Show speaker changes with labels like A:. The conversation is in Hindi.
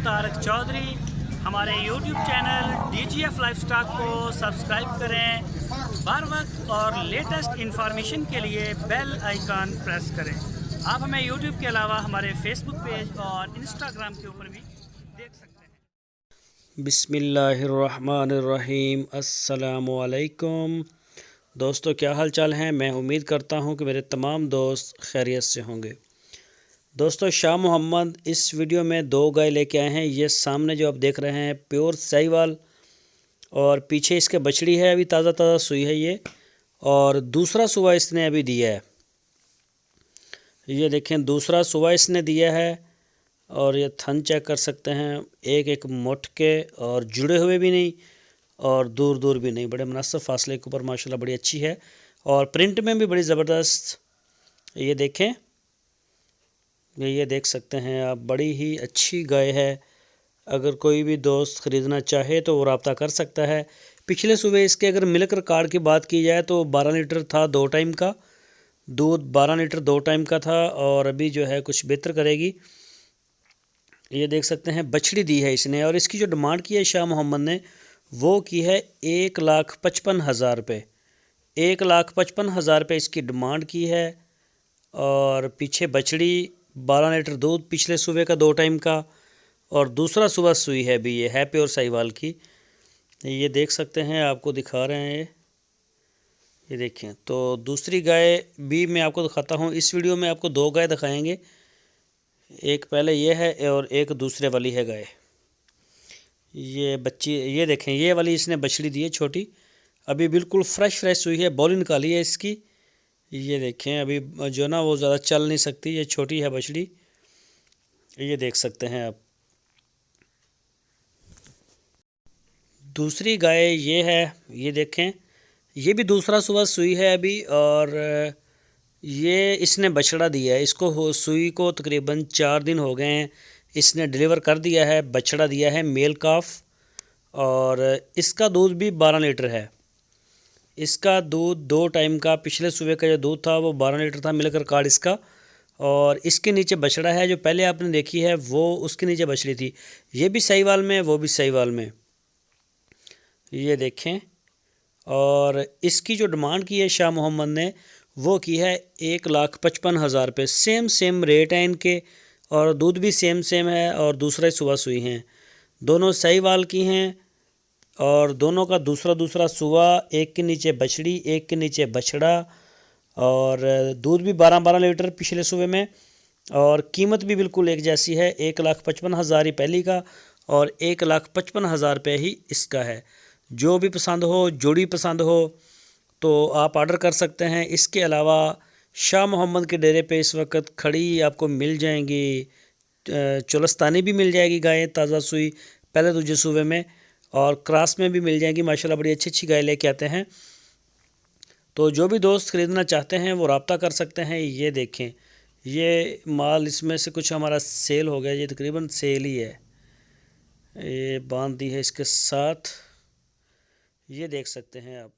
A: तारक चौधरी। हमारे YouTube चैनल DGF लाइफस्टाइल को सब्सक्राइब करें। हर वक्त और लेटेस्ट इंफॉर्मेशन के लिए बेल आइकन प्रेस करें। आप हमें YouTube के अलावा हमारे Facebook पेज और Instagram के ऊपर भी देख सकते हैं। बिस्मिल्लाहिर्रहमानिर्रहीम। अस्सलामु अलैकुम दोस्तों, क्या हाल चाल हैं। मैं उम्मीद करता हूं कि मेरे तमाम दोस्त खैरियत से होंगे। दोस्तों, शाह मोहम्मद इस वीडियो में दो गाय लेके आए हैं। ये सामने जो आप देख रहे हैं प्योर साहिवाल, और पीछे इसके बछड़ी है, अभी ताज़ा ताज़ा सुई है ये, और दूसरा सुबह इसने अभी दिया है। ये देखें, दूसरा सुबह इसने दिया है। और ये थन चेक कर सकते हैं, एक एक मुठ के, और जुड़े हुए भी नहीं और दूर दूर भी नहीं, बड़े मुनासिब फासले के ऊपर माशाल्लाह बड़ी अच्छी है। और प्रिंट में भी बड़ी ज़बरदस्त। ये देखें, ये देख सकते हैं आप, बड़ी ही अच्छी गाय है। अगर कोई भी दोस्त ख़रीदना चाहे तो वो रब्ता कर सकता है। पिछले सुबह इसके अगर मिल्क रिकॉर्ड की बात की जाए तो 12 लीटर था, 2 टाइम का दूध 12 लीटर 2 टाइम का था, और अभी जो है कुछ बेहतर करेगी। ये देख सकते हैं, बछड़ी दी है इसने, और इसकी जो डिमांड की है शाह मोहम्मद ने, वो की है 1,55,000 रुपये। 1,55,000 रुपये इसकी डिमांड की है। और पीछे बछड़ी, 12 लीटर दूध पिछले सुबह का 2 टाइम का, और दूसरा सुबह सुई है भी, ये है प्योर साहिवाल की। ये देख सकते हैं, आपको दिखा रहे हैं ये देखें। तो दूसरी गाय भी मैं आपको दिखाता हूँ। इस वीडियो में आपको 2 गाय दिखाएंगे, एक पहले ये है और एक दूसरे वाली है गाय। ये बच्ची, ये देखें, ये वाली इसने बछड़ी दी है छोटी, अभी बिल्कुल फ्रेश सुई है, बॉली निकाली है इसकी। ये देखें, अभी जो ना वो ज़्यादा चल नहीं सकती, ये छोटी है बछड़ी। ये देख सकते हैं आप। दूसरी गाय ये है, ये देखें, ये भी दूसरा सुबह सुई है अभी, और ये इसने बछड़ा दिया है। इसको सुई को तकरीबन 4 दिन हो गए हैं, इसने डिलीवर कर दिया है, बछड़ा दिया है, मेल काफ। और इसका दूध भी 12 लीटर है। इसका दूध 2 टाइम का, पिछले सुबह का जो दूध था वो 12 लीटर था, मिलकर कार्ड इसका। और इसके नीचे बछड़ा है, जो पहले आपने देखी है वो उसके नीचे बछड़ी थी। ये भी साहिवाल में, वो भी साहिवाल में। ये देखें, और इसकी जो डिमांड की है शाह मोहम्मद ने, वो की है 1,55,000 रुपये। सेम रेट है इनके, और दूध भी सेम है, और दूसरा ही सुबह सुई हैं। दोनों साहिवाल की हैं, और दोनों का दूसरा सुबह, एक के नीचे बछड़ी, एक के नीचे बछड़ा। और दूध भी 12 लीटर पिछले सुबह में, और कीमत भी बिल्कुल एक जैसी है। 1,55,000 ही पहली का, और 1,55,000 रुपये ही इसका है। जो भी पसंद हो, जोड़ी पसंद हो, तो आप ऑर्डर कर सकते हैं। इसके अलावा शाह मोहम्मद के डेरे पे इस वक्त खड़ी आपको मिल जाएंगी, चुलस्तानी भी मिल जाएगी गायें, ताज़ा सुई पहले दूसरे सुबह में, और क्रॉस में भी मिल जाएंगी। माशाल्लाह बड़ी अच्छी गाय लेके आते हैं। तो जो भी दोस्त ख़रीदना चाहते हैं वो रब्ता कर सकते हैं। ये देखें, ये माल इसमें से कुछ हमारा सेल हो गया, ये तकरीबन सेल ही है। ये बांध दी है इसके साथ, ये देख सकते हैं आप।